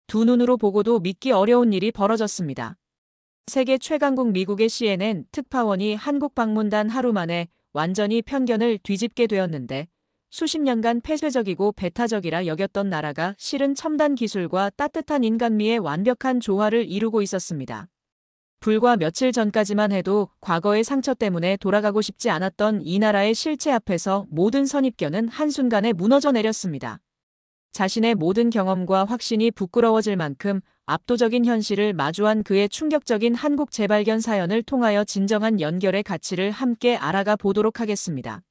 두 눈으로 보고도 믿기 어려운 일이 벌어졌습니다. 세계 최강국 미국의 CNN 특파원이 한국 방문 단 하루 만에 완전히 편견을 뒤집게 되었는데, 수십 년간 폐쇄적이고 배타적이라 여겼던 나라가 실은 첨단 기술과 따뜻한 인간미의 완벽한 조화를 이루고 있었습니다. 불과 며칠 전까지만 해도 과거의 상처 때문에 돌아가고 싶지 않았던 이 나라의 실체 앞에서 모든 선입견은 한순간에 무너져 내렸습니다. 자신의 모든 경험과 확신이 부끄러워질 만큼 압도적인 현실을 마주한 그의 충격적인 한국 재발견 사연을 통하여 진정한 연결의 가치를 함께 알아가 보도록 하겠습니다.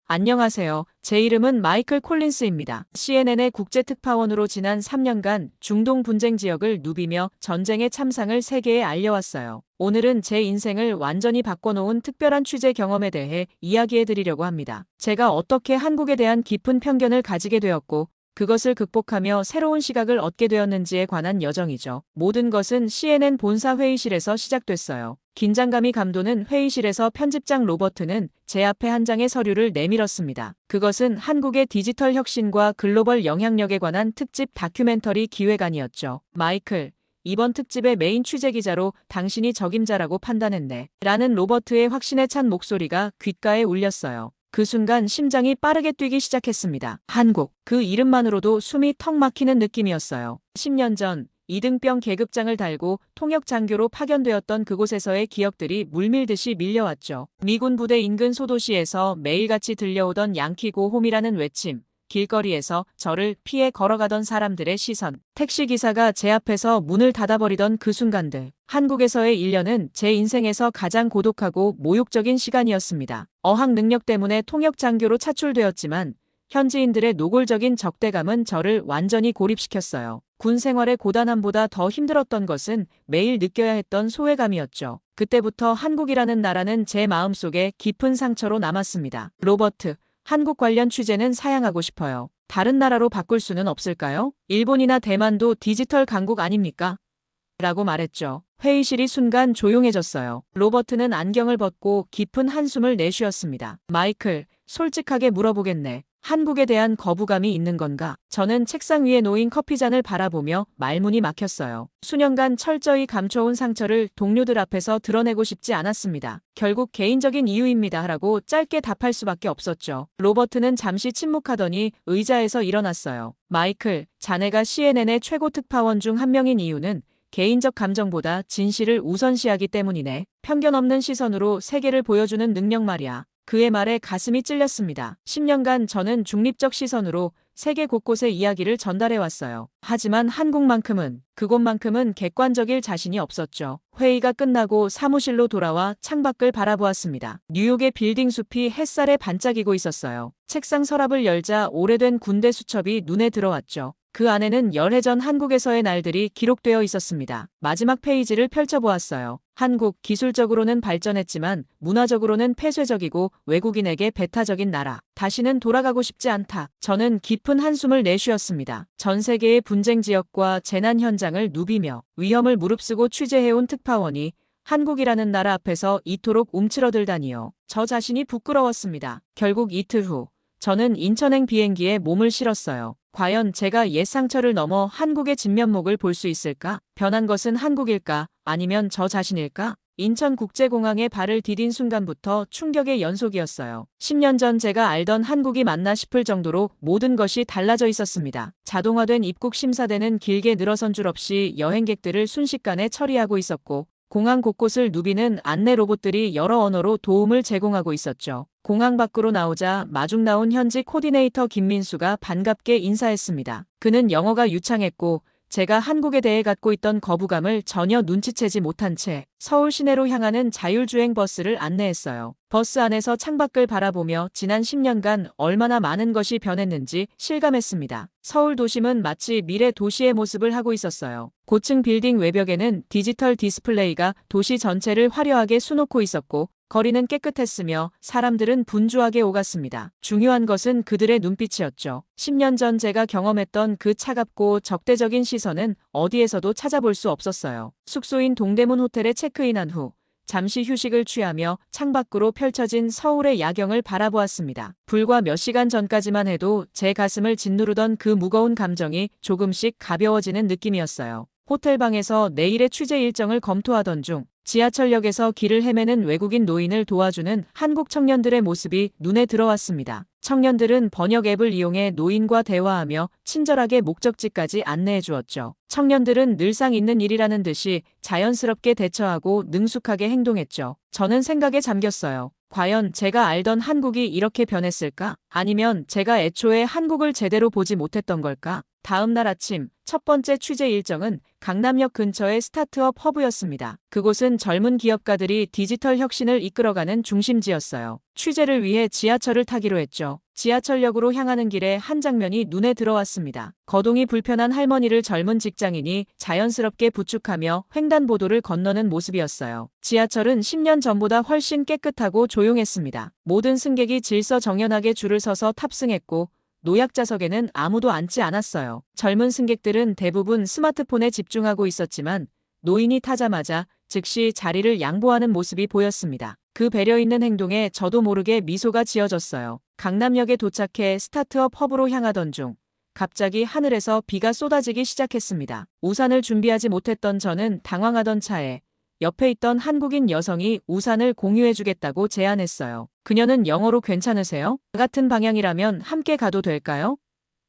안녕하세요. 제 이름은 마이클 콜린스입니다. CNN의 국제특파원으로 지난 3년간 중동 분쟁 지역을 누비며 전쟁의 참상을 세계에 알려왔어요. 오늘은 제 인생을 완전히 바꿔놓은 특별한 취재 경험에 대해 이야기해드리려고 합니다. 제가 어떻게 한국에 대한 깊은 편견을 가지게 되었고, 그것을 극복하며 새로운 시각을 얻게 되었는지에 관한 여정이죠. 모든 것은 CNN 본사 회의실에서 시작됐어요. 긴장감이 감도는 회의실에서 편집장 로버트는 제 앞에 한 장의 서류를 내밀었습니다. 그것은 한국의 디지털 혁신과 글로벌 영향력에 관한 특집 다큐멘터리 기획안이었죠. 마이클, 이번 특집의 메인 취재기자로 당신이 적임자라고 판단했네. 라는 로버트의 확신에 찬 목소리가 귓가에 울렸어요. 그 순간 심장이 빠르게 뛰기 시작했습니다. 한국, 그 이름만으로도 숨이 턱 막히는 느낌이었어요. 10년 전 이등병 계급장을 달고 통역장교로 파견되었던 그곳에서의 기억들이 물밀듯이 밀려왔죠. 미군 부대 인근 소도시에서 매일같이 들려오던 양키고 홈이라는 외침, 길거리에서 저를 피해 걸어가던 사람들의 시선, 택시기사가 제 앞에서 문을 닫아버리던 그 순간들. 한국에서의 1년은 제 인생에서 가장 고독하고 모욕적인 시간이었습니다. 어학 능력 때문에 통역장교로 차출되었지만 현지인들의 노골적인 적대감은 저를 완전히 고립시켰어요. 군 생활의 고단함보다 더 힘들었던 것은 매일 느껴야 했던 소외감이었죠. 그때부터 한국이라는 나라는 제 마음속에 깊은 상처로 남았습니다. 로버트, 한국 관련 취재는 사양하고 싶어요. 다른 나라로 바꿀 수는 없을까요? 일본이나 대만도 디지털 강국 아닙니까? 라고 말했죠. 회의실이 순간 조용해졌어요. 로버트는 안경을 벗고 깊은 한숨을 내쉬었습니다. 마이클, 솔직하게 물어보겠네. 한국에 대한 거부감이 있는 건가? 저는 책상 위에 놓인 커피잔을 바라보며 말문이 막혔어요. 수년간 철저히 감춰온 상처를 동료들 앞에서 드러내고 싶지 않았습니다. 결국 개인적인 이유입니다. 라고 짧게 답할 수밖에 없었죠. 로버트는 잠시 침묵하더니 의자에서 일어났어요. 마이클, 자네가 CNN의 최고 특파원 중 한 명인 이유는 개인적 감정보다 진실을 우선시하기 때문이네. 편견 없는 시선으로 세계를 보여주는 능력 말이야. 그의 말에 가슴이 찔렸습니다. 10년간 저는 중립적 시선으로 세계 곳곳의 이야기를 전달해왔어요. 하지만 한국만큼은, 그곳만큼은 객관적일 자신이 없었죠. 회의가 끝나고 사무실로 돌아와 창밖을 바라보았습니다. 뉴욕의 빌딩 숲이 햇살에 반짝이고 있었어요. 책상 서랍을 열자 오래된 군대 수첩이 눈에 들어왔죠. 그 안에는 열해 전 한국에서의 날들이 기록되어 있었습니다. 마지막 페이지를 펼쳐보았어요. 한국, 기술적으로는 발전했지만 문화적으로는 폐쇄적이고 외국인에게 배타적인 나라. 다시는 돌아가고 싶지 않다. 저는 깊은 한숨을 내쉬었습니다. 전 세계의 분쟁 지역과 재난 현장을 누비며 위험을 무릅쓰고 취재해온 특파원이 한국이라는 나라 앞에서 이토록 움츠러들다니요. 저 자신이 부끄러웠습니다. 결국 이틀 후, 저는 인천행 비행기에 몸을 실었어요. 과연 제가 옛 상처를 넘어 한국의 진면목을 볼 수 있을까? 변한 것은 한국일까? 아니면 저 자신일까? 인천국제공항에 발을 디딘 순간부터 충격의 연속이었어요. 10년 전 제가 알던 한국이 맞나 싶을 정도로 모든 것이 달라져 있었습니다. 자동화된 입국 심사대는 길게 늘어선 줄 없이 여행객들을 순식간에 처리하고 있었고, 공항 곳곳을 누비는 안내 로봇들이 여러 언어로 도움을 제공하고 있었죠. 공항 밖으로 나오자 마중 나온 현지 코디네이터 김민수가 반갑게 인사했습니다. 그는 영어가 유창했고 제가 한국에 대해 갖고 있던 거부감을 전혀 눈치채지 못한 채 서울 시내로 향하는 자율주행 버스를 안내했어요. 버스 안에서 창밖을 바라보며 지난 10년간 얼마나 많은 것이 변했는지 실감했습니다. 서울 도심은 마치 미래 도시의 모습을 하고 있었어요. 고층 빌딩 외벽에는 디지털 디스플레이가 도시 전체를 화려하게 수놓고 있었고 거리는 깨끗했으며 사람들은 분주하게 오갔습니다. 중요한 것은 그들의 눈빛이었죠. 10년 전 제가 경험했던 그 차갑고 적대적인 시선은 어디에서도 찾아볼 수 없었어요. 숙소인 동대문 호텔에 체크인한 후 잠시 휴식을 취하며 창밖으로 펼쳐진 서울의 야경을 바라보았습니다. 불과 몇 시간 전까지만 해도 제 가슴을 짓누르던 그 무거운 감정이 조금씩 가벼워지는 느낌이었어요. 호텔방에서 내일의 취재 일정을 검토하던 중 지하철역에서 길을 헤매는 외국인 노인을 도와주는 한국 청년들의 모습이 눈에 들어왔습니다. 청년들은 번역 앱을 이용해 노인과 대화하며 친절하게 목적지까지 안내해 주었죠. 청년들은 늘상 있는 일이라는 듯이 자연스럽게 대처하고 능숙하게 행동했죠. 저는 생각에 잠겼어요. 과연 제가 알던 한국이 이렇게 변했을까? 아니면 제가 애초에 한국을 제대로 보지 못했던 걸까? 다음 날 아침 첫 번째 취재 일정은 강남역 근처의 스타트업 허브였습니다. 그곳은 젊은 기업가들이 디지털 혁신을 이끌어가는 중심지였어요. 취재를 위해 지하철을 타기로 했죠. 지하철역으로 향하는 길에 한 장면이 눈에 들어왔습니다. 거동이 불편한 할머니를 젊은 직장인이 자연스럽게 부축하며 횡단보도를 건너는 모습이었어요. 지하철은 10년 전보다 훨씬 깨끗하고 조용했습니다. 모든 승객이 질서정연하게 줄을 서서 탑승했고 노약자석에는 아무도 앉지 않았어요. 젊은 승객들은 대부분 스마트폰에 집중하고 있었지만 노인이 타자마자 즉시 자리를 양보하는 모습이 보였습니다. 그 배려 있는 행동에 저도 모르게 미소가 지어졌어요. 강남역에 도착해 스타트업 허브로 향하던 중 갑자기 하늘에서 비가 쏟아지기 시작했습니다. 우산을 준비하지 못했던 저는 당황하던 차에 옆에 있던 한국인 여성이 우산을 공유해주겠다고 제안했어요. 그녀는 영어로 괜찮으세요? 같은 방향이라면 함께 가도 될까요?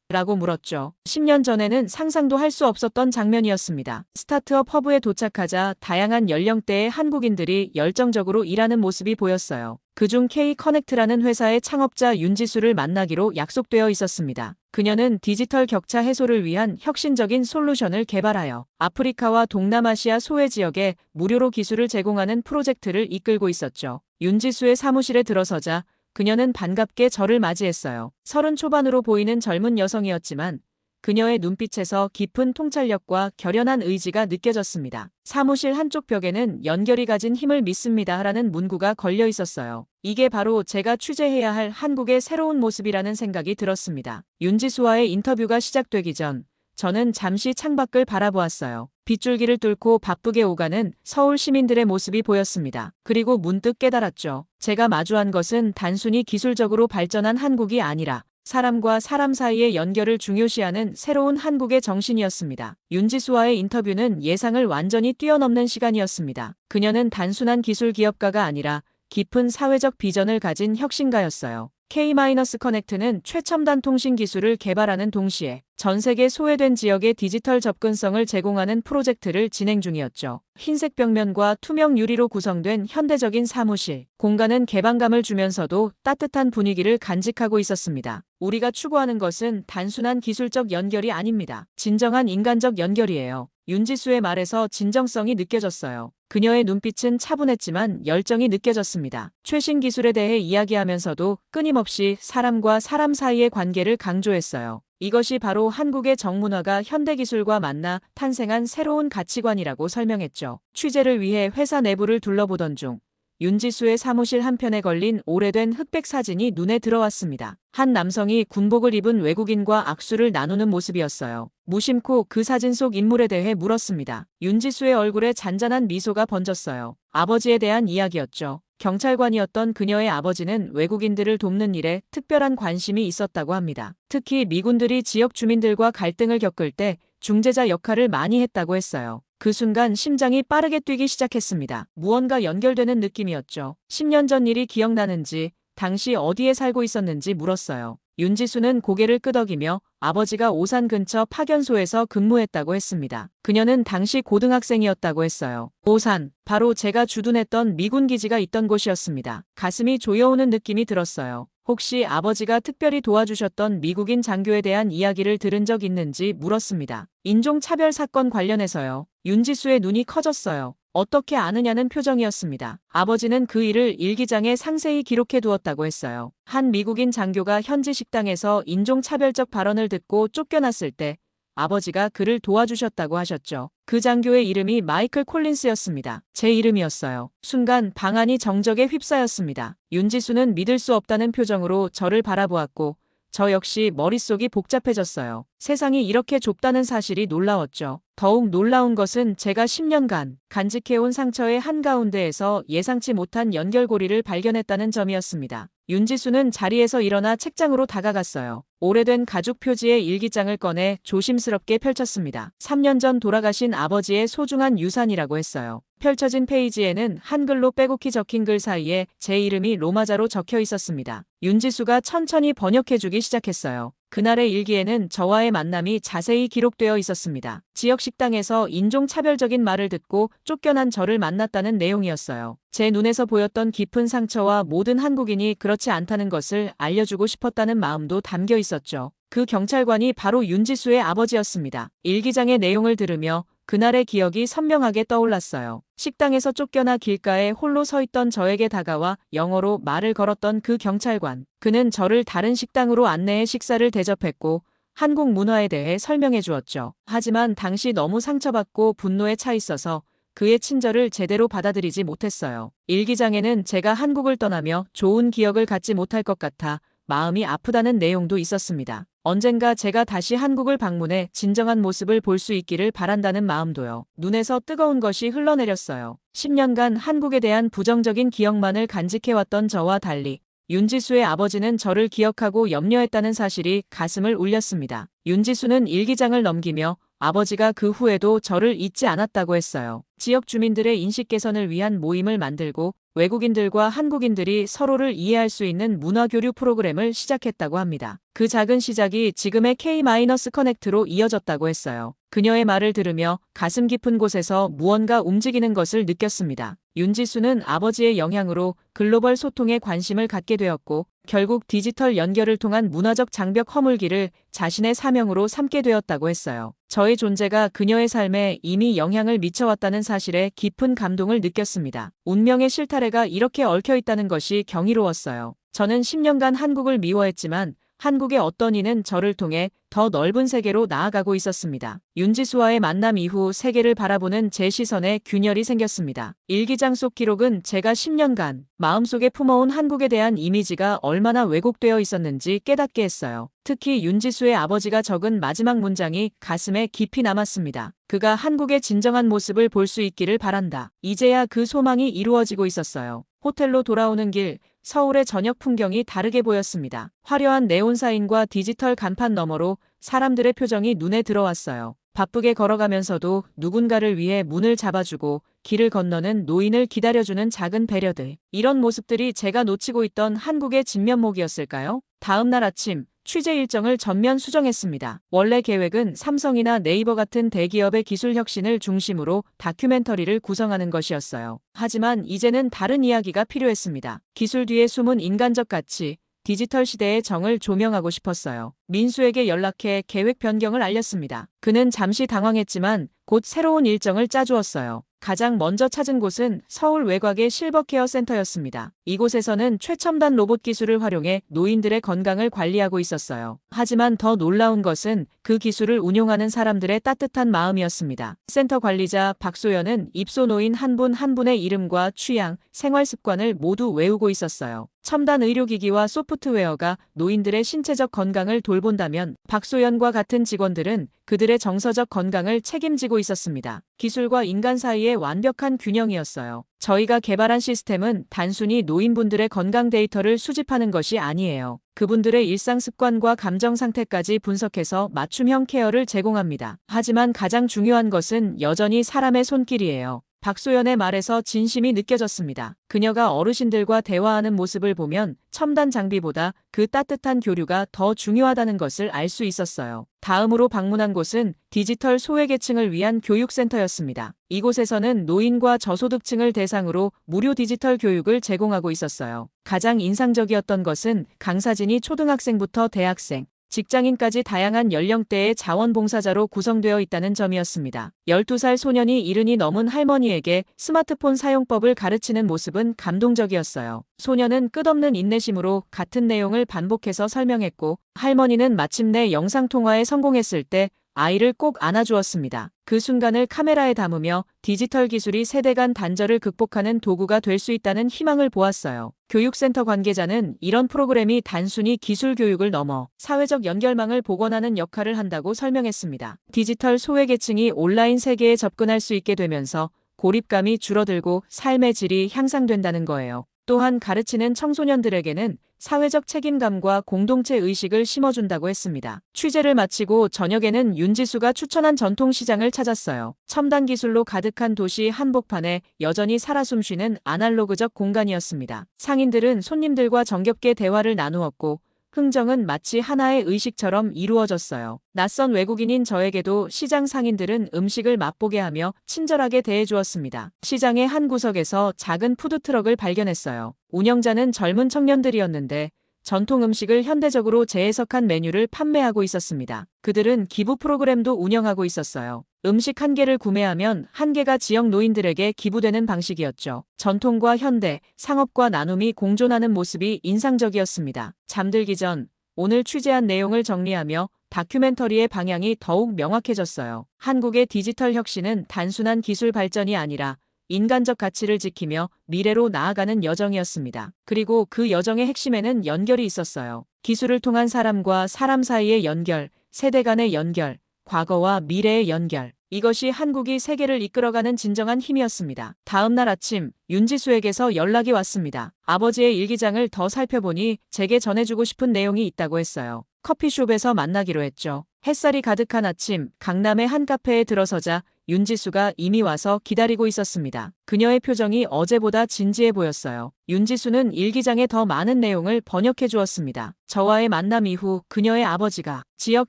라고 물었죠. 10년 전에는 상상도 할 수 없었던 장면이었습니다. 스타트업 허브에 도착하자 다양한 연령대의 한국인들이 열정적으로 일하는 모습이 보였어요. 그중 K-커넥트라는 회사의 창업자 윤지수를 만나기로 약속되어 있었습니다. 그녀는 디지털 격차 해소를 위한 혁신적인 솔루션을 개발하여 아프리카와 동남아시아 소외 지역에 무료로 기술을 제공하는 프로젝트를 이끌고 있었죠. 윤지수의 사무실에 들어서자 그녀는 반갑게 저를 맞이했어요. 30 초반으로 보이는 젊은 여성이었지만 그녀의 눈빛에서 깊은 통찰력과 결연한 의지가 느껴졌습니다. 사무실 한쪽 벽에는 연결이 가진 힘을 믿습니다라는 문구가 걸려 있었어요. 이게 바로 제가 취재해야 할 한국의 새로운 모습이라는 생각이 들었습니다. 윤지수와의 인터뷰가 시작되기 전 저는 잠시 창밖을 바라보았어요. 빗줄기를 뚫고 바쁘게 오가는 서울 시민들의 모습이 보였습니다. 그리고 문득 깨달았죠. 제가 마주한 것은 단순히 기술적으로 발전한 한국이 아니라 사람과 사람 사이의 연결을 중요시하는 새로운 한국의 정신이었습니다. 윤지수와의 인터뷰는 예상을 완전히 뛰어넘는 시간이었습니다. 그녀는 단순한 기술 기업가가 아니라 깊은 사회적 비전을 가진 혁신가였어요. K-커넥트는 최첨단 통신 기술을 개발하는 동시에 전 세계 소외된 지역의 디지털 접근성을 제공하는 프로젝트를 진행 중이었죠. 흰색 벽면과 투명 유리로 구성된 현대적인 사무실, 공간은 개방감을 주면서도 따뜻한 분위기를 간직하고 있었습니다. 우리가 추구하는 것은 단순한 기술적 연결이 아닙니다. 진정한 인간적 연결이에요. 윤지수의 말에서 진정성이 느껴졌어요. 그녀의 눈빛은 차분했지만 열정이 느껴졌습니다. 최신 기술에 대해 이야기하면서도 끊임없이 사람과 사람 사이의 관계를 강조했어요. 이것이 바로 한국의 정문화가 현대기술과 만나 탄생한 새로운 가치관이라고 설명했죠. 취재를 위해 회사 내부를 둘러보던 중 윤지수의 사무실 한편에 걸린 오래된 흑백 사진이 눈에 들어왔습니다. 한 남성이 군복을 입은 외국인과 악수를 나누는 모습이었어요. 무심코 그 사진 속 인물에 대해 물었습니다. 윤지수의 얼굴에 잔잔한 미소가 번졌어요. 아버지에 대한 이야기였죠. 경찰관이었던 그녀의 아버지는 외국인들을 돕는 일에 특별한 관심이 있었다고 합니다. 특히 미군들이 지역 주민들과 갈등을 겪을 때 중재자 역할을 많이 했다고 했어요. 그 순간 심장이 빠르게 뛰기 시작했습니다. 무언가 연결되는 느낌이었죠. 10년 전 일이 기억나는지, 당시 어디에 살고 있었는지 물었어요. 윤지수는 고개를 끄덕이며 아버지가 오산 근처 파견소에서 근무했다고 했습니다. 그녀는 당시 고등학생이었다고 했어요. 오산, 바로 제가 주둔했던 미군 기지가 있던 곳이었습니다. 가슴이 조여오는 느낌이 들었어요. 혹시 아버지가 특별히 도와주셨던 미국인 장교에 대한 이야기를 들은 적 있는지 물었습니다. 인종차별 사건 관련해서요. 윤지수의 눈이 커졌어요. 어떻게 아느냐는 표정이었습니다. 아버지는 그 일을 일기장에 상세히 기록해 두었다고 했어요. 한 미국인 장교가 현지 식당에서 인종차별적 발언을 듣고 쫓겨났을 때 아버지가 그를 도와주셨다고 하셨죠. 그 장교의 이름이 마이클 콜린스였습니다. 제 이름이었어요. 순간 방안이 정적에 휩싸였습니다. 윤지수는 믿을 수 없다는 표정으로 저를 바라보았고 저 역시 머릿속이 복잡해졌어요. 세상이 이렇게 좁다는 사실이 놀라웠죠. 더욱 놀라운 것은 제가 10년간 간직해온 상처의 한가운데에서 예상치 못한 연결고리를 발견했다는 점이었습니다. 윤지수는 자리에서 일어나 책장으로 다가갔어요. 오래된 가죽 표지의 일기장을 꺼내 조심스럽게 펼쳤습니다. 3년 전 돌아가신 아버지의 소중한 유산이라고 했어요. 펼쳐진 페이지에는 한글로 빼곡히 적힌 글 사이에 제 이름이 로마자로 적혀 있었습니다. 윤지수가 천천히 번역해주기 시작했어요. 그날의 일기에는 저와의 만남이 자세히 기록되어 있었습니다. 지역 식당에서 인종차별적인 말을 듣고 쫓겨난 저를 만났다는 내용이었어요. 제 눈에서 보였던 깊은 상처와 모든 한국인이 그렇지 않다는 것을 알려주고 싶었다는 마음도 담겨 있었죠. 그 경찰관이 바로 윤지수의 아버지였습니다. 일기장의 내용을 들으며 그날의 기억이 선명하게 떠올랐어요. 식당에서 쫓겨나 길가에 홀로 서 있던 저에게 다가와 영어로 말을 걸었던 그 경찰관. 그는 저를 다른 식당으로 안내해 식사를 대접했고 한국 문화에 대해 설명해 주었죠. 하지만 당시 너무 상처받고 분노에 차 있어서 그의 친절을 제대로 받아들이지 못했어요. 일기장에는 제가 한국을 떠나며 좋은 기억을 갖지 못할 것 같아 마음이 아프다는 내용도 있었습니다. 언젠가 제가 다시 한국을 방문해 진정한 모습을 볼 수 있기를 바란다는 마음도요. 눈에서 뜨거운 것이 흘러내렸어요. 10년간 한국에 대한 부정적인 기억만을 간직해왔던 저와 달리 윤지수의 아버지는 저를 기억하고 염려했다는 사실이 가슴을 울렸습니다. 윤지수는 일기장을 넘기며 아버지가 그 후에도 저를 잊지 않았다고 했어요. 지역 주민들의 인식 개선을 위한 모임을 만들고 외국인들과 한국인들이 서로를 이해할 수 있는 문화교류 프로그램을 시작했다고 합니다. 그 작은 시작이 지금의 K-커넥트로 이어졌다고 했어요. 그녀의 말을 들으며 가슴 깊은 곳에서 무언가 움직이는 것을 느꼈습니다. 윤지수는 아버지의 영향으로 글로벌 소통에 관심을 갖게 되었고 결국 디지털 연결을 통한 문화적 장벽 허물기를 자신의 사명으로 삼게 되었다고 했어요. 저의 존재가 그녀의 삶에 이미 영향을 미쳐왔다는 사실에 깊은 감동을 느꼈습니다. 운명의 실타래가 이렇게 얽혀 있다는 것이 경이로웠어요. 저는 10년간 한국을 미워했지만 한국의 어떤 이는 저를 통해 더 넓은 세계로 나아가고 있었습니다. 윤지수와의 만남 이후 세계를 바라보는 제 시선에 균열이 생겼습니다. 일기장 속 기록은 제가 10년간 마음속에 품어온 한국에 대한 이미지가 얼마나 왜곡되어 있었는지 깨닫게 했어요. 특히 윤지수의 아버지가 적은 마지막 문장이 가슴에 깊이 남았습니다. 그가 한국의 진정한 모습을 볼 수 있기를 바란다. 이제야 그 소망이 이루어지고 있었어요. 호텔로 돌아오는 길, 서울의 저녁 풍경이 다르게 보였습니다. 화려한 네온사인과 디지털 간판 너머로 사람들의 표정이 눈에 들어왔어요. 바쁘게 걸어가면서도 누군가를 위해 문을 잡아주고 길을 건너는 노인을 기다려주는 작은 배려들. 이런 모습들이 제가 놓치고 있던 한국의 진면목이었을까요? 다음 날 아침, 취재 일정을 전면 수정했습니다. 원래 계획은 삼성이나 네이버 같은 대기업의 기술 혁신을 중심으로 다큐멘터리를 구성하는 것이었어요. 하지만 이제는 다른 이야기가 필요했습니다. 기술 뒤에 숨은 인간적 가치, 디지털 시대의 정을 조명하고 싶었어요. 민수에게 연락해 계획 변경을 알렸습니다. 그는 잠시 당황했지만 곧 새로운 일정을 짜주었어요. 가장 먼저 찾은 곳은 서울 외곽의 실버케어 센터였습니다. 이곳에서는 최첨단 로봇 기술을 활용해 노인들의 건강을 관리하고 있었어요. 하지만 더 놀라운 것은 그 기술을 운용하는 사람들의 따뜻한 마음이었습니다. 센터 관리자 박소연은 입소 노인 한 분 한 분의 이름과 취향, 생활 습관을 모두 외우고 있었어요. 첨단 의료기기와 소프트웨어가 노인들의 신체적 건강을 돌본다면 박소연과 같은 직원들은 그들의 정서적 건강을 책임지고 있었습니다. 기술과 인간 사이의 완벽한 균형이었어요. 저희가 개발한 시스템은 단순히 노인분들의 건강 데이터를 수집하는 것이 아니에요. 그분들의 일상 습관과 감정 상태까지 분석해서 맞춤형 케어를 제공합니다. 하지만 가장 중요한 것은 여전히 사람의 손길이에요. 박소연의 말에서 진심이 느껴졌습니다. 그녀가 어르신들과 대화하는 모습을 보면 첨단 장비보다 그 따뜻한 교류가 더 중요하다는 것을 알 수 있었어요. 다음으로 방문한 곳은 디지털 소외계층을 위한 교육센터였습니다. 이곳에서는 노인과 저소득층을 대상으로 무료 디지털 교육을 제공하고 있었어요. 가장 인상적이었던 것은 강사진이 초등학생부터 대학생, 직장인까지 다양한 연령대의 자원봉사자로 구성되어 있다는 점이었습니다. 12살 소년이 70이 넘은 할머니에게 스마트폰 사용법을 가르치는 모습은 감동적이었어요. 소년은 끝없는 인내심으로 같은 내용을 반복해서 설명했고 할머니는 마침내 영상통화에 성공했을 때 아이를 꼭 안아주었습니다. 그 순간을 카메라에 담으며 디지털 기술이 세대 간 단절을 극복하는 도구가 될 수 있다는 희망을 보았어요. 교육센터 관계자는 이런 프로그램이 단순히 기술 교육을 넘어 사회적 연결망을 복원하는 역할을 한다고 설명했습니다. 디지털 소외계층이 온라인 세계에 접근할 수 있게 되면서 고립감이 줄어들고 삶의 질이 향상된다는 거예요. 또한 가르치는 청소년들에게는 사회적 책임감과 공동체 의식을 심어준다고 했습니다. 취재를 마치고 저녁에는 윤지수가 추천한 전통시장을 찾았어요. 첨단 기술로 가득한 도시 한복판에 여전히 살아 숨쉬는 아날로그적 공간이었습니다. 상인들은 손님들과 정겹게 대화를 나누었고 흥정은 마치 하나의 의식처럼 이루어졌어요. 낯선 외국인인 저에게도 시장 상인들은 음식을 맛보게 하며 친절하게 대해주었습니다. 시장의 한 구석에서 작은 푸드트럭을 발견했어요. 운영자는 젊은 청년들이었는데 전통 음식을 현대적으로 재해석한 메뉴를 판매하고 있었습니다. 그들은 기부 프로그램도 운영하고 있었어요. 음식 한 개를 구매하면 한 개가 지역 노인들에게 기부되는 방식이었죠. 전통과 현대, 상업과 나눔이 공존하는 모습이 인상적이었습니다. 잠들기 전 오늘 취재한 내용을 정리하며 다큐멘터리의 방향이 더욱 명확해졌어요. 한국의 디지털 혁신은 단순한 기술 발전이 아니라 인간적 가치를 지키며 미래로 나아가는 여정이었습니다. 그리고 그 여정의 핵심에는 연결이 있었어요. 기술을 통한 사람과 사람 사이의 연결, 세대 간의 연결, 과거와 미래의 연결. 이것이 한국이 세계를 이끌어가는 진정한 힘이었습니다. 다음 날 아침 윤지수에게서 연락이 왔습니다. 아버지의 일기장을 더 살펴보니 제게 전해주고 싶은 내용이 있다고 했어요. 커피숍에서 만나기로 했죠. 햇살이 가득한 아침, 강남의 한 카페에 들어서자 윤지수가 이미 와서 기다리고 있었습니다. 그녀의 표정이 어제보다 진지해 보였어요. 윤지수는 일기장에 더 많은 내용을 번역해 주었습니다. 저와의 만남 이후 그녀의 아버지가 지역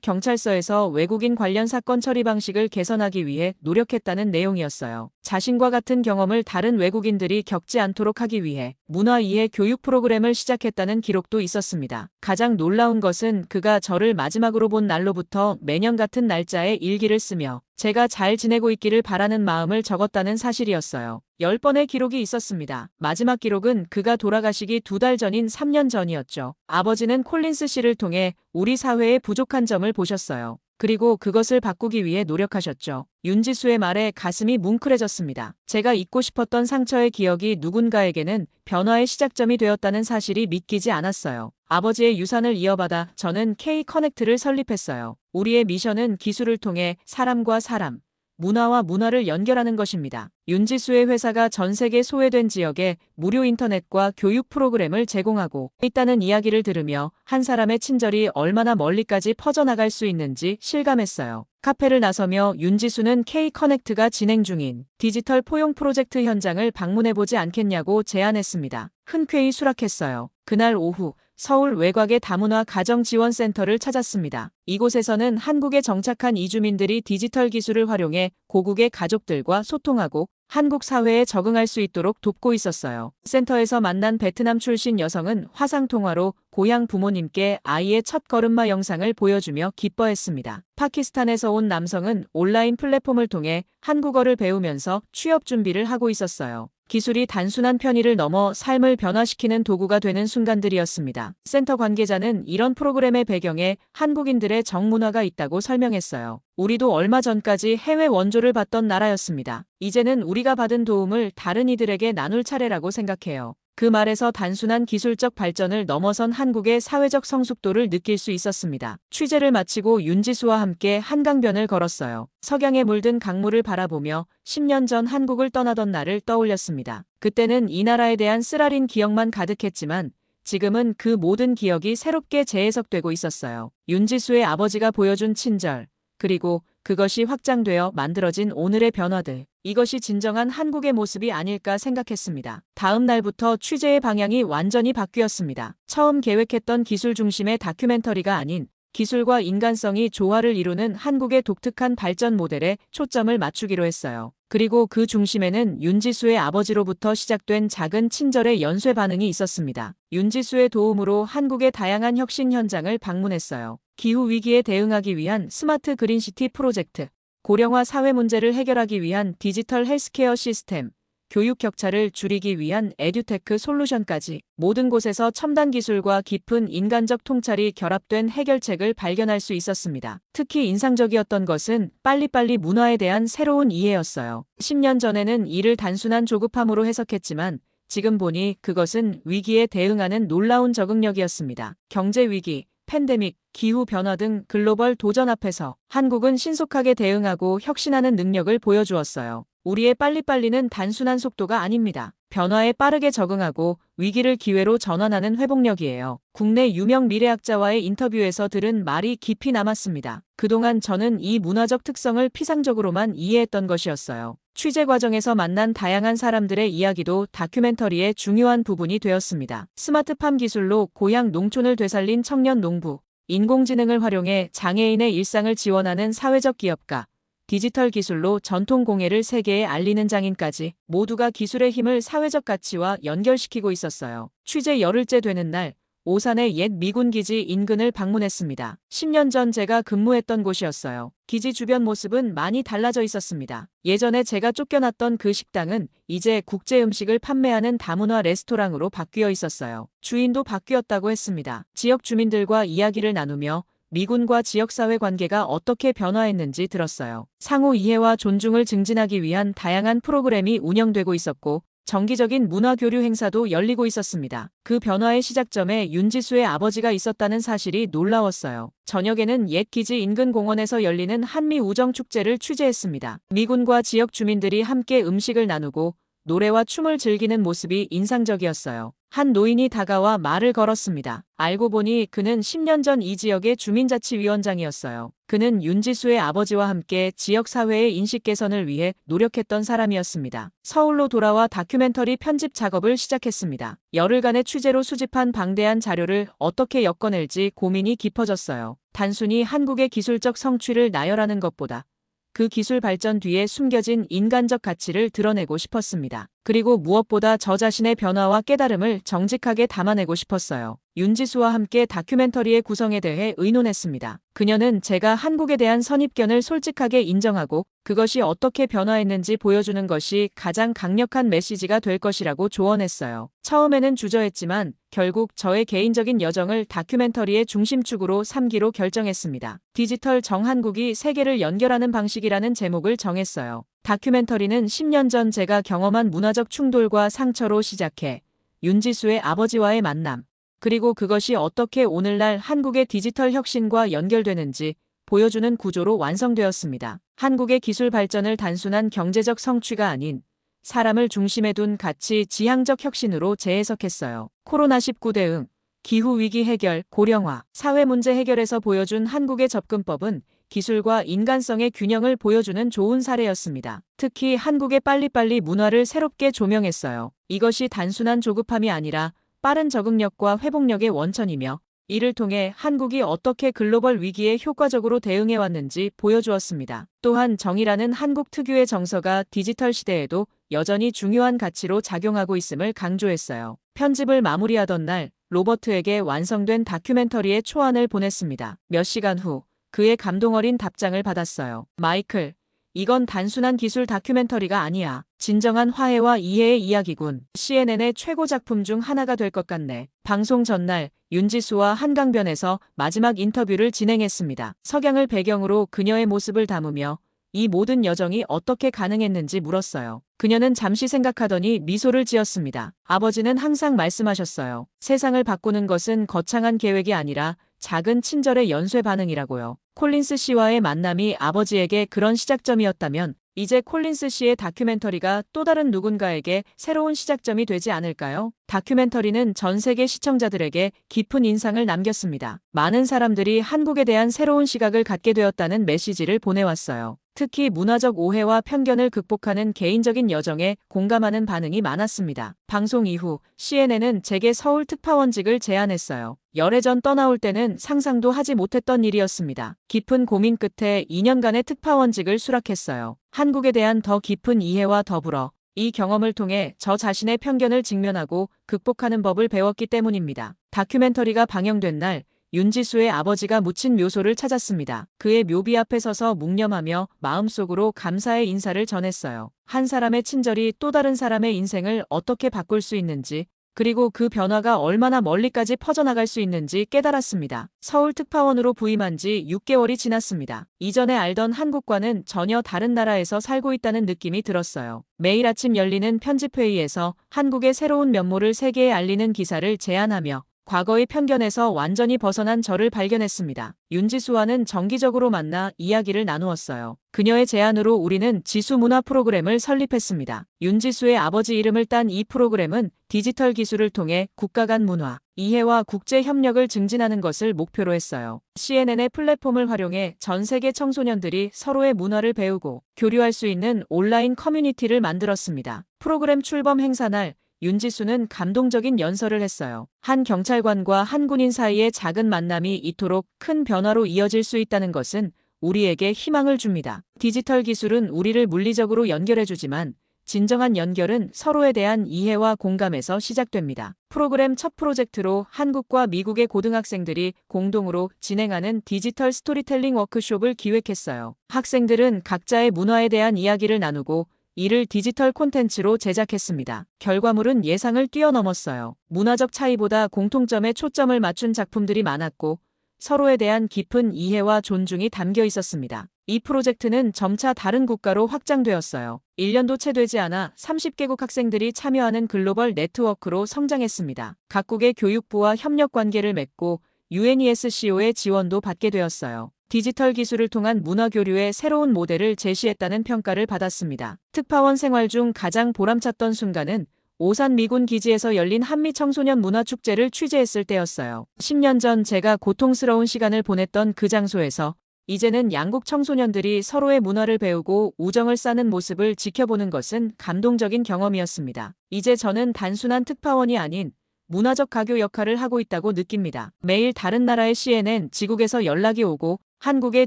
경찰서에서 외국인 관련 사건 처리 방식을 개선하기 위해 노력했다는 내용이었어요. 자신과 같은 경험을 다른 외국인들이 겪지 않도록 하기 위해 문화 이해 교육 프로그램을 시작했다는 기록도 있었습니다. 가장 놀라운 것은 그가 저를 마지막으로 본 날로부터 매년 같은 날짜에 일기를 쓰며 제가 잘 지내고 있기를 바라는 마음을 적었다는 사실이었어요. 10번의 기록이 있었습니다. 마지막 기록은 그가 돌아가시기 2달 전인 3년 전이었죠. 아버지는 콜린스 씨를 통해 우리 사회의 부족한 점을 보셨어요. 그리고 그것을 바꾸기 위해 노력하셨죠. 윤지수의 말에 가슴이 뭉클해졌습니다. 제가 잊고 싶었던 상처의 기억이 누군가에게는 변화의 시작점이 되었다는 사실이 믿기지 않았어요. 아버지의 유산을 이어받아 저는 K-커넥트를 설립했어요. 우리의 미션은 기술을 통해 사람과 사람, 문화와 문화를 연결하는 것입니다. 윤지수의 회사가 전 세계 소외된 지역에 무료 인터넷과 교육 프로그램을 제공하고 있다는 이야기를 들으며 한 사람의 친절이 얼마나 멀리까지 퍼져나갈 수 있는지 실감했어요. 카페를 나서며 윤지수는 K-커넥트가 진행 중인 디지털 포용 프로젝트 현장을 방문해보지 않겠냐고 제안했습니다. 흔쾌히 수락했어요. 그날 오후 서울 외곽의 다문화 가정지원센터를 찾았습니다. 이곳에서는 한국에 정착한 이주민들이 디지털 기술을 활용해 고국의 가족들과 소통하고 한국 사회에 적응할 수 있도록 돕고 있었어요. 센터에서 만난 베트남 출신 여성은 화상통화로 고향 부모님께 아이의 첫 걸음마 영상을 보여주며 기뻐했습니다. 파키스탄에서 온 남성은 온라인 플랫폼을 통해 한국어를 배우면서 취업 준비를 하고 있었어요. 기술이 단순한 편의를 넘어 삶을 변화시키는 도구가 되는 순간들이었습니다. 센터 관계자는 이런 프로그램의 배경에 한국인들의 정문화가 있다고 설명했어요. 우리도 얼마 전까지 해외 원조를 받던 나라였습니다. 이제는 우리가 받은 도움을 다른 이들에게 나눌 차례라고 생각해요. 그 말에서 단순한 기술적 발전을 넘어선 한국의 사회적 성숙도를 느낄 수 있었습니다. 취재를 마치고 윤지수와 함께 한강변을 걸었어요. 석양에 물든 강물을 바라보며 10년 전 한국을 떠나던 날을 떠올렸습니다. 그때는 이 나라에 대한 쓰라린 기억만 가득했지만 지금은 그 모든 기억이 새롭게 재해석되고 있었어요. 윤지수의 아버지가 보여준 친절, 그리고 그것이 확장되어 만들어진 오늘의 변화들. 이것이 진정한 한국의 모습이 아닐까 생각했습니다. 다음 날부터 취재의 방향이 완전히 바뀌었습니다. 처음 계획했던 기술 중심의 다큐멘터리가 아닌 기술과 인간성이 조화를 이루는 한국의 독특한 발전 모델에 초점을 맞추기로 했어요. 그리고 그 중심에는 윤지수의 아버지로부터 시작된 작은 친절의 연쇄 반응이 있었습니다. 윤지수의 도움으로 한국의 다양한 혁신 현장을 방문했어요. 기후위기에 대응하기 위한 스마트 그린시티 프로젝트, 고령화 사회 문제를 해결하기 위한 디지털 헬스케어 시스템, 교육 격차를 줄이기 위한 에듀테크 솔루션까지 모든 곳에서 첨단 기술과 깊은 인간적 통찰이 결합된 해결책을 발견할 수 있었습니다. 특히 인상적이었던 것은 빨리빨리 문화에 대한 새로운 이해였어요. 10년 전에는 이를 단순한 조급함으로 해석했지만 지금 보니 그것은 위기에 대응하는 놀라운 적응력이었습니다. 경제 위기, 팬데믹, 기후변화 등 글로벌 도전 앞에서 한국은 신속하게 대응하고 혁신하는 능력을 보여주었어요. 우리의 빨리빨리는 단순한 속도가 아닙니다. 변화에 빠르게 적응하고 위기를 기회로 전환하는 회복력이에요. 국내 유명 미래학자와의 인터뷰에서 들은 말이 깊이 남았습니다. 그동안 저는 이 문화적 특성을 피상적으로만 이해했던 것이었어요. 취재 과정에서 만난 다양한 사람들의 이야기도 다큐멘터리의 중요한 부분이 되었습니다. 스마트팜 기술로 고향 농촌을 되살린 청년 농부, 인공지능을 활용해 장애인의 일상을 지원하는 사회적 기업가, 디지털 기술로 전통 공예를 세계에 알리는 장인까지 모두가 기술의 힘을 사회적 가치와 연결시키고 있었어요. 취재 열흘째 되는 날, 오산의 옛 미군 기지 인근을 방문했습니다. 10년 전 제가 근무했던 곳이었어요. 기지 주변 모습은 많이 달라져 있었습니다. 예전에 제가 쫓겨났던 그 식당은 이제 국제 음식을 판매하는 다문화 레스토랑으로 바뀌어 있었어요. 주인도 바뀌었다고 했습니다. 지역 주민들과 이야기를 나누며 미군과 지역사회 관계가 어떻게 변화했는지 들었어요. 상호 이해와 존중을 증진하기 위한 다양한 프로그램이 운영되고 있었고 정기적인 문화교류 행사도 열리고 있었습니다. 그 변화의 시작점에 윤지수의 아버지가 있었다는 사실이 놀라웠어요. 저녁에는 옛 기지 인근 공원에서 열리는 한미 우정축제를 취재했습니다. 미군과 지역 주민들이 함께 음식을 나누고 노래와 춤을 즐기는 모습이 인상적이었어요. 한 노인이 다가와 말을 걸었습니다. 알고 보니 그는 10년 전 이 지역의 주민자치위원장이었어요. 그는 윤지수의 아버지와 함께 지역사회의 인식 개선을 위해 노력했던 사람이었습니다. 서울로 돌아와 다큐멘터리 편집 작업을 시작했습니다. 열흘간의 취재로 수집한 방대한 자료를 어떻게 엮어낼지 고민이 깊어졌어요. 단순히 한국의 기술적 성취를 나열하는 것보다 그 기술 발전 뒤에 숨겨진 인간적 가치를 드러내고 싶었습니다. 그리고 무엇보다 저 자신의 변화와 깨달음을 정직하게 담아내고 싶었어요. 윤지수와 함께 다큐멘터리의 구성에 대해 의논했습니다. 그녀는 제가 한국에 대한 선입견을 솔직하게 인정하고 그것이 어떻게 변화했는지 보여주는 것이 가장 강력한 메시지가 될 것이라고 조언했어요. 처음에는 주저했지만 결국 저의 개인적인 여정을 다큐멘터리의 중심축으로 삼기로 결정했습니다. 디지털 정한국이 세계를 연결하는 방식이라는 제목을 정했어요. 다큐멘터리는 10년 전 제가 경험한 문화적 충돌과 상처로 시작해 윤지수의 아버지와의 만남, 그리고 그것이 어떻게 오늘날 한국의 디지털 혁신과 연결되는지 보여주는 구조로 완성되었습니다. 한국의 기술 발전을 단순한 경제적 성취가 아닌 사람을 중심에 둔 가치 지향적 혁신으로 재해석했어요. 코로나19 대응, 기후위기 해결, 고령화, 사회 문제 해결에서 보여준 한국의 접근법은 기술과 인간성의 균형을 보여주는 좋은 사례였습니다. 특히 한국의 빨리빨리 문화를 새롭게 조명했어요. 이것이 단순한 조급함이 아니라 빠른 적응력과 회복력의 원천이며 이를 통해 한국이 어떻게 글로벌 위기에 효과적으로 대응해왔는지 보여주었습니다. 또한 정의라는 한국 특유의 정서가 디지털 시대에도 여전히 중요한 가치로 작용하고 있음을 강조했어요. 편집을 마무리하던 날, 로버트에게 완성된 다큐멘터리의 초안을 보냈습니다. 몇 시간 후 그의 감동 어린 답장을 받았어요. 마이클, 이건 단순한 기술 다큐멘터리가 아니야. 진정한 화해와 이해의 이야기군. CNN의 최고 작품 중 하나가 될 것 같네. 방송 전날 윤지수와 한강변에서 마지막 인터뷰를 진행했습니다. 석양을 배경으로 그녀의 모습을 담으며 이 모든 여정이 어떻게 가능했는지 물었어요. 그녀는 잠시 생각하더니 미소를 지었습니다. 아버지는 항상 말씀하셨어요. 세상을 바꾸는 것은 거창한 계획이 아니라 작은 친절의 연쇄 반응이라고요. 콜린스 씨와의 만남이 아버지에게 그런 시작점이었다면 이제 콜린스 씨의 다큐멘터리가 또 다른 누군가에게 새로운 시작점이 되지 않을까요? 다큐멘터리는 전 세계 시청자들에게 깊은 인상을 남겼습니다. 많은 사람들이 한국에 대한 새로운 시각을 갖게 되었다는 메시지를 보내왔어요. 특히 문화적 오해와 편견을 극복하는 개인적인 여정에 공감하는 반응이 많았습니다. 방송 이후 CNN은 제게 서울 특파원직을 제안했어요. 열애 전 떠나올 때는 상상도 하지 못했던 일이었습니다. 깊은 고민 끝에 2년간의 특파원직을 수락했어요. 한국에 대한 더 깊은 이해와 더불어 이 경험을 통해 저 자신의 편견을 직면하고 극복하는 법을 배웠기 때문입니다. 다큐멘터리가 방영된 날, 윤지수의 아버지가 묻힌 묘소를 찾았습니다. 그의 묘비 앞에 서서 묵념하며 마음속으로 감사의 인사를 전했어요. 한 사람의 친절이 또 다른 사람의 인생을 어떻게 바꿀 수 있는지, 그리고 그 변화가 얼마나 멀리까지 퍼져나갈 수 있는지 깨달았습니다. 서울특파원으로 부임한 지 6개월이 지났습니다. 이전에 알던 한국과는 전혀 다른 나라에서 살고 있다는 느낌이 들었어요. 매일 아침 열리는 편집회의에서 한국의 새로운 면모를 세계에 알리는 기사를 제안하며 과거의 편견에서 완전히 벗어난 저를 발견했습니다. 윤지수와는 정기적으로 만나 이야기를 나누었어요. 그녀의 제안으로 우리는 지수 문화 프로그램을 설립했습니다. 윤지수의 아버지 이름을 딴 이 프로그램은 디지털 기술을 통해 국가 간 문화, 이해와 국제 협력을 증진하는 것을 목표로 했어요. CNN의 플랫폼을 활용해 전 세계 청소년들이 서로의 문화를 배우고 교류할 수 있는 온라인 커뮤니티를 만들었습니다. 프로그램 출범 행사 날 윤지수는 감동적인 연설을 했어요. 한 경찰관과 한 군인 사이의 작은 만남이 이토록 큰 변화로 이어질 수 있다는 것은 우리에게 희망을 줍니다. 디지털 기술은 우리를 물리적으로 연결해주지만 진정한 연결은 서로에 대한 이해와 공감에서 시작됩니다. 프로그램 첫 프로젝트로 한국과 미국의 고등학생들이 공동으로 진행하는 디지털 스토리텔링 워크숍을 기획했어요. 학생들은 각자의 문화에 대한 이야기를 나누고 이를 디지털 콘텐츠로 제작했습니다. 결과물은 예상을 뛰어넘었어요. 문화적 차이보다 공통점에 초점을 맞춘 작품들이 많았고 서로에 대한 깊은 이해와 존중이 담겨 있었습니다. 이 프로젝트는 점차 다른 국가로 확장되었어요. 1년도 채 되지 않아 30개국 학생들이 참여하는 글로벌 네트워크로 성장했습니다. 각국의 교육부와 협력 관계를 맺고 UNESCO의 지원도 받게 되었어요. 디지털 기술을 통한 문화 교류의 새로운 모델을 제시했다는 평가를 받았습니다. 특파원 생활 중 가장 보람찼던 순간은 오산 미군 기지에서 열린 한미 청소년 문화축제를 취재했을 때였어요. 10년 전 제가 고통스러운 시간을 보냈던 그 장소에서 이제는 양국 청소년들이 서로의 문화를 배우고 우정을 쌓는 모습을 지켜보는 것은 감동적인 경험이었습니다. 이제 저는 단순한 특파원이 아닌 문화적 가교 역할을 하고 있다고 느낍니다. 매일 다른 나라의 CNN, 지국에서 연락이 오고 한국의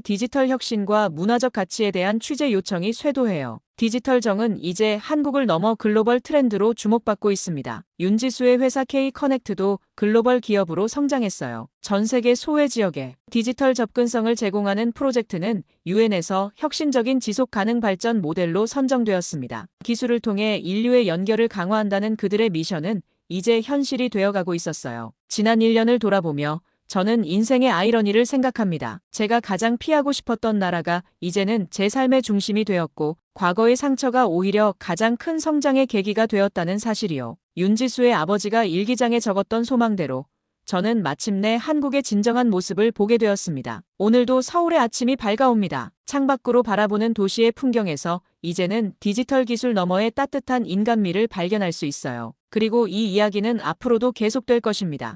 디지털 혁신과 문화적 가치에 대한 취재 요청이 쇄도해요. 디지털 정은 이제 한국을 넘어 글로벌 트렌드로 주목받고 있습니다. 윤지수의 회사 K-커넥트도 글로벌 기업으로 성장했어요. 전 세계 소외 지역에 디지털 접근성을 제공하는 프로젝트는 UN에서 혁신적인 지속 가능 발전 모델로 선정되었습니다. 기술을 통해 인류의 연결을 강화한다는 그들의 미션은 이제 현실이 되어가고 있었어요. 지난 1년을 돌아보며 저는 인생의 아이러니를 생각합니다. 제가 가장 피하고 싶었던 나라가 이제는 제 삶의 중심이 되었고 과거의 상처가 오히려 가장 큰 성장의 계기가 되었다는 사실이요. 윤지수의 아버지가 일기장에 적었던 소망대로 저는 마침내 한국의 진정한 모습을 보게 되었습니다. 오늘도 서울의 아침이 밝아옵니다. 창밖으로 바라보는 도시의 풍경에서 이제는 디지털 기술 너머의 따뜻한 인간미를 발견할 수 있어요. 그리고 이 이야기는 앞으로도 계속될 것입니다.